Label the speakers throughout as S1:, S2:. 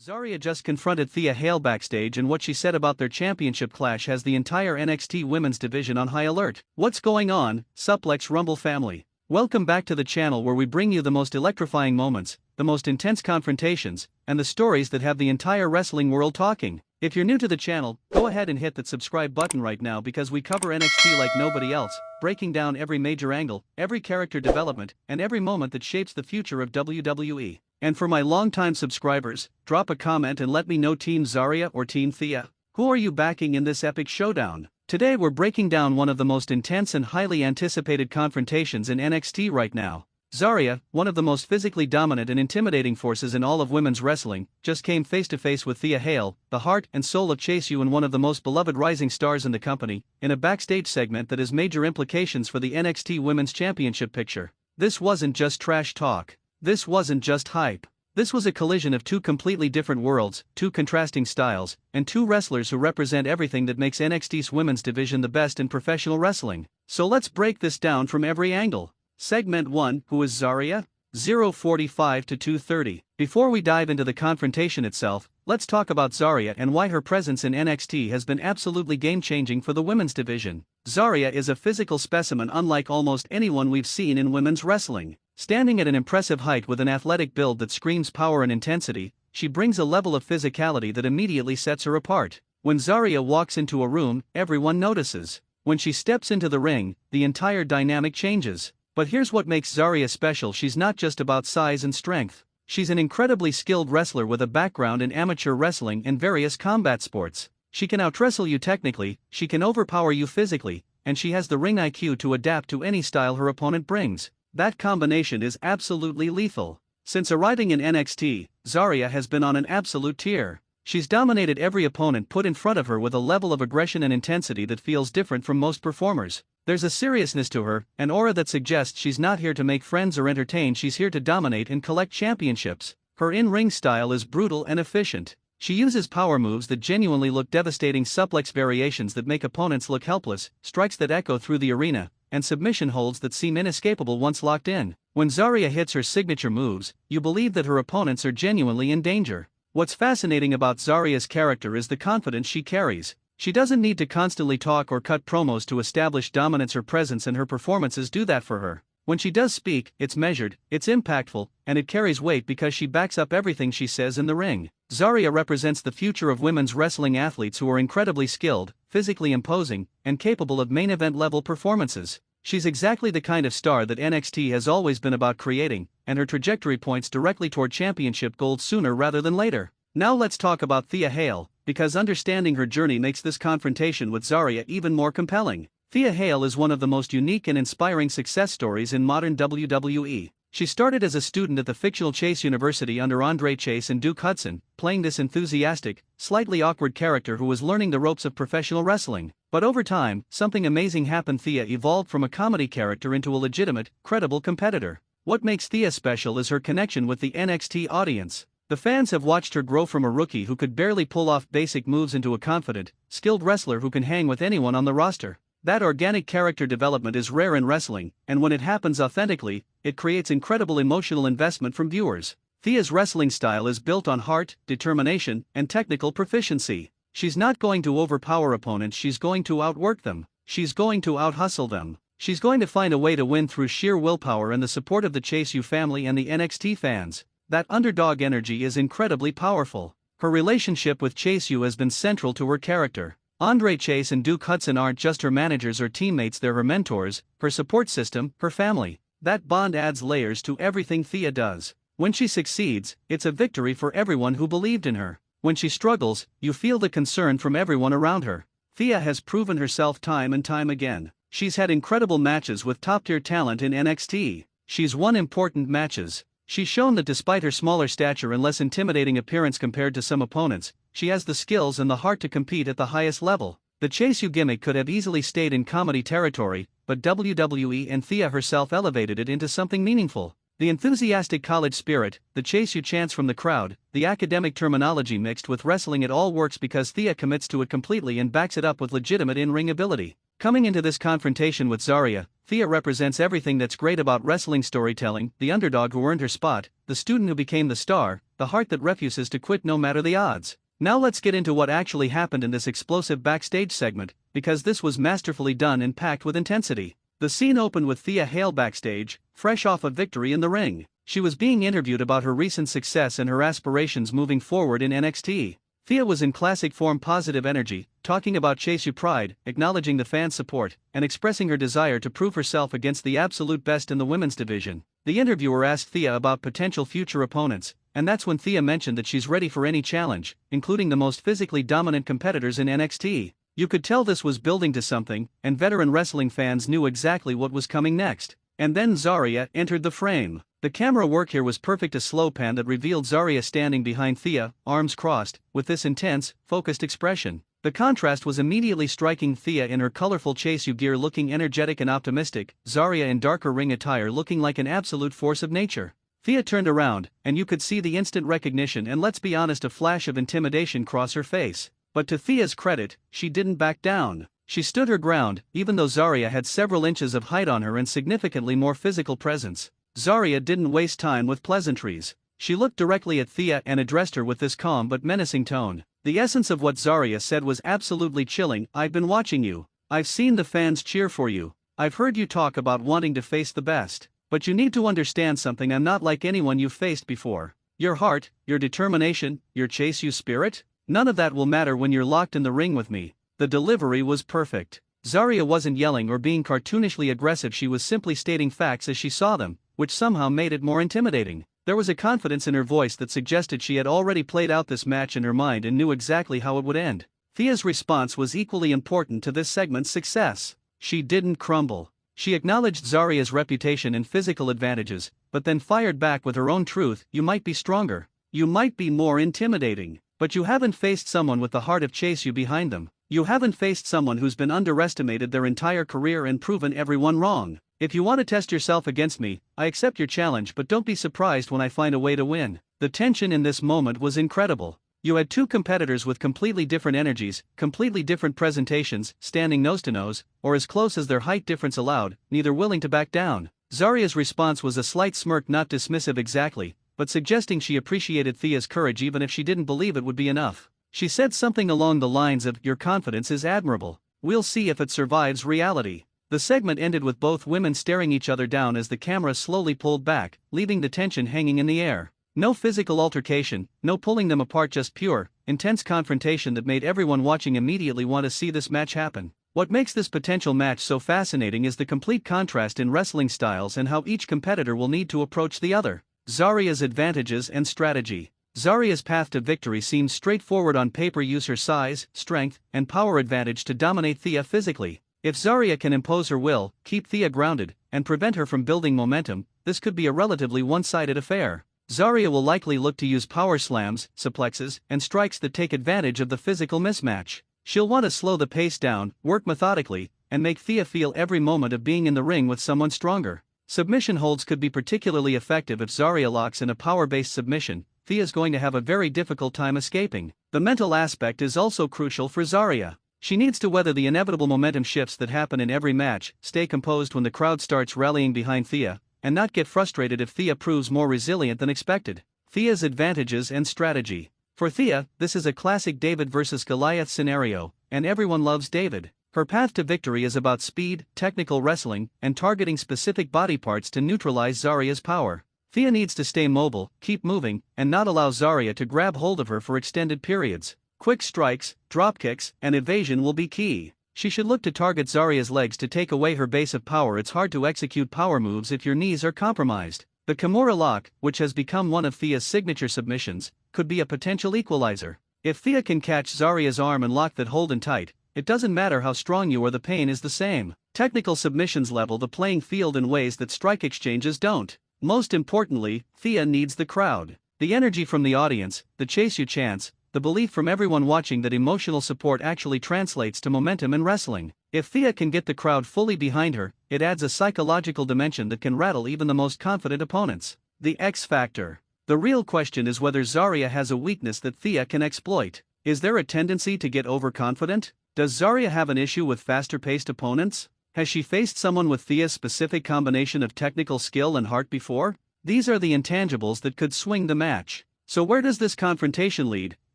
S1: ZARIA just confronted Thea Hale backstage, and what she said about their championship clash has the entire NXT women's division on high alert. What's going on, Suplex Rumble family? Welcome back to the channel where we bring you the most electrifying moments, the most intense confrontations, and the stories that have the entire wrestling world talking. If you're new to the channel, go ahead and hit that subscribe button right now because we cover NXT like nobody else, breaking down every major angle, every character development, and every moment that shapes the future of WWE. And for my longtime subscribers, drop a comment and let me know Team ZARIA or Team Thea. Who are you backing in this epic showdown? Today we're breaking down one of the most intense and highly anticipated confrontations in NXT right now. ZARIA, one of the most physically dominant and intimidating forces in all of women's wrestling, just came face to face with Thea Hale, the heart and soul of Chase U and one of the most beloved rising stars in the company, in a backstage segment that has major implications for the NXT Women's Championship picture. This wasn't just trash talk. This wasn't just hype. This was a collision of two completely different worlds, two contrasting styles, and two wrestlers who represent everything that makes NXT's women's division the best in professional wrestling. So let's break this down from every angle. Segment 1, who is ZARIA? 0:45 to 2:30. Before we dive into the confrontation itself, let's talk about ZARIA and why her presence in NXT has been absolutely game-changing for the women's division. ZARIA is a physical specimen unlike almost anyone we've seen in women's wrestling. Standing at an impressive height with an athletic build that screams power and intensity, she brings a level of physicality that immediately sets her apart. When ZARIA walks into a room, everyone notices. When she steps into the ring, the entire dynamic changes. But here's what makes ZARIA special: she's not just about size and strength. She's an incredibly skilled wrestler with a background in amateur wrestling and various combat sports. She can out-wrestle you technically, she can overpower you physically, and she has the ring IQ to adapt to any style her opponent brings. That combination is absolutely lethal. Since arriving in NXT, ZARIA has been on an absolute tear. She's dominated every opponent put in front of her with a level of aggression and intensity that feels different from most performers. There's a seriousness to her, an aura that suggests she's not here to make friends or entertain, she's here to dominate and collect championships. Her in-ring style is brutal and efficient. She uses power moves that genuinely look devastating, suplex variations that make opponents look helpless, strikes that echo through the arena, and submission holds that seem inescapable once locked in. When ZARIA hits her signature moves, you believe that her opponents are genuinely in danger. What's fascinating about ZARIA's character is the confidence she carries. She doesn't need to constantly talk or cut promos to establish dominance. Her presence and her performances do that for her. When she does speak, it's measured, it's impactful, and it carries weight because she backs up everything she says in the ring. ZARIA represents the future of women's wrestling athletes who are incredibly skilled, physically imposing, and capable of main event level performances. She's exactly the kind of star that NXT has always been about creating, and her trajectory points directly toward championship gold sooner rather than later. Now let's talk about Thea Hale, because understanding her journey makes this confrontation with ZARIA even more compelling. Thea Hale is one of the most unique and inspiring success stories in modern WWE. She started as a student at the fictional Chase University under Andre Chase and Duke Hudson, playing this enthusiastic, slightly awkward character who was learning the ropes of professional wrestling. But over time, something amazing happened. Thea evolved from a comedy character into a legitimate, credible competitor. What makes Thea special is her connection with the NXT audience. The fans have watched her grow from a rookie who could barely pull off basic moves into a confident, skilled wrestler who can hang with anyone on the roster. That organic character development is rare in wrestling, and when it happens authentically, it creates incredible emotional investment from viewers. Thea's wrestling style is built on heart, determination, and technical proficiency. She's not going to overpower opponents, she's going to outwork them. She's going to out-hustle them. She's going to find a way to win through sheer willpower and the support of the Chase U family and the NXT fans. That underdog energy is incredibly powerful. Her relationship with Chase U has been central to her character. Andre Chase and Duke Hudson aren't just her managers or teammates, they're her mentors, her support system, her family. That bond adds layers to everything Thea does. When she succeeds, it's a victory for everyone who believed in her. When she struggles, you feel the concern from everyone around her. Thea has proven herself time and time again. She's had incredible matches with top-tier talent in NXT. She's won important matches. She's shown that despite her smaller stature and less intimidating appearance compared to some opponents, she has the skills and the heart to compete at the highest level. The Chase U gimmick could have easily stayed in comedy territory, but WWE and Thea herself elevated it into something meaningful. The enthusiastic college spirit, the Chase U chants from the crowd, the academic terminology mixed with wrestling, it all works because Thea commits to it completely and backs it up with legitimate in-ring ability. Coming into this confrontation with ZARIA, Thea represents everything that's great about wrestling storytelling: the underdog who earned her spot, the student who became the star, the heart that refuses to quit no matter the odds. Now let's get into what actually happened in this explosive backstage segment, because this was masterfully done and packed with intensity. The scene opened with Thea Hale backstage, fresh off a victory in the ring. She was being interviewed about her recent success and her aspirations moving forward in NXT. Thea was in classic form, positive energy, talking about Chase U pride, acknowledging the fans' support, and expressing her desire to prove herself against the absolute best in the women's division. The interviewer asked Thea about potential future opponents, and that's when Thea mentioned that she's ready for any challenge, including the most physically dominant competitors in NXT. You could tell this was building to something, and veteran wrestling fans knew exactly what was coming next. And then ZARIA entered the frame. The camera work here was perfect, a slow pan that revealed ZARIA standing behind Thea, arms crossed, with this intense, focused expression. The contrast was immediately striking: Thea in her colorful Chase U gear looking energetic and optimistic, ZARIA in darker ring attire looking like an absolute force of nature. Thea turned around, and you could see the instant recognition and, let's be honest, a flash of intimidation cross her face. But to Thea's credit, she didn't back down. She stood her ground, even though ZARIA had several inches of height on her and significantly more physical presence. ZARIA didn't waste time with pleasantries. She looked directly at Thea and addressed her with this calm but menacing tone. The essence of what ZARIA said was absolutely chilling: "I've been watching you. I've seen the fans cheer for you. I've heard you talk about wanting to face the best. But you need to understand something: I'm not like anyone you've faced before. Your heart, your determination, your Chase U spirit? None of that will matter when you're locked in the ring with me." The delivery was perfect. ZARIA wasn't yelling or being cartoonishly aggressive, she was simply stating facts as she saw them, which somehow made it more intimidating. There was a confidence in her voice that suggested she had already played out this match in her mind and knew exactly how it would end. Thea's response was equally important to this segment's success. She didn't crumble. She acknowledged ZARIA's reputation and physical advantages, but then fired back with her own truth: "You might be stronger. You might be more intimidating. But you haven't faced someone with the heart of Chase U behind them. You haven't faced someone who's been underestimated their entire career and proven everyone wrong. If you want to test yourself against me, I accept your challenge, but don't be surprised when I find a way to win." The tension in this moment was incredible. You had two competitors with completely different energies, completely different presentations, standing nose to nose, or as close as their height difference allowed, neither willing to back down. ZARIA's response was a slight smirk, not dismissive exactly, but suggesting she appreciated Thea's courage even if she didn't believe it would be enough. She said something along the lines of, "Your confidence is admirable. We'll see if it survives reality." The segment ended with both women staring each other down as the camera slowly pulled back, leaving the tension hanging in the air. No physical altercation, no pulling them apart, just pure, intense confrontation that made everyone watching immediately want to see this match happen. What makes this potential match so fascinating is the complete contrast in wrestling styles and how each competitor will need to approach the other. ZARIA's advantages and strategy. ZARIA's path to victory seems straightforward on paper: use her size, strength, and power advantage to dominate Thea physically. If ZARIA can impose her will, keep Thea grounded, and prevent her from building momentum, this could be a relatively one-sided affair. ZARIA will likely look to use power slams, suplexes, and strikes that take advantage of the physical mismatch. She'll want to slow the pace down, work methodically, and make Thea feel every moment of being in the ring with someone stronger. Submission holds could be particularly effective. If ZARIA locks in a power-based submission, Thea's going to have a very difficult time escaping. The mental aspect is also crucial for ZARIA. She needs to weather the inevitable momentum shifts that happen in every match, stay composed when the crowd starts rallying behind Thea, and not get frustrated if Thea proves more resilient than expected. Thea's advantages and strategy. For Thea, this is a classic David versus Goliath scenario, and everyone loves David. Her path to victory is about speed, technical wrestling, and targeting specific body parts to neutralize ZARIA's power. Thea needs to stay mobile, keep moving, and not allow ZARIA to grab hold of her for extended periods. Quick strikes, dropkicks, and evasion will be key. She should look to target ZARIA's legs to take away her base of power. It's hard to execute power moves if your knees are compromised. The Kimura lock, which has become one of Thea's signature submissions, could be a potential equalizer. If Thea can catch ZARIA's arm and lock that hold in tight, it doesn't matter how strong you are, the pain is the same. Technical submissions level the playing field in ways that strike exchanges don't. Most importantly, Thea needs the crowd. The energy from the audience, the Chase U chants, the belief from everyone watching that emotional support actually translates to momentum in wrestling. If Thea can get the crowd fully behind her, it adds a psychological dimension that can rattle even the most confident opponents. The X factor. The real question is whether ZARIA has a weakness that Thea can exploit. Is there a tendency to get overconfident? Does ZARIA have an issue with faster-paced opponents? Has she faced someone with Thea's specific combination of technical skill and heart before? These are the intangibles that could swing the match. So where does this confrontation lead,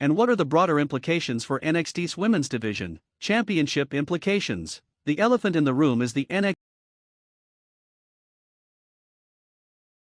S1: and what are the broader implications for NXT's women's division? Championship implications. The elephant in the room is the NXT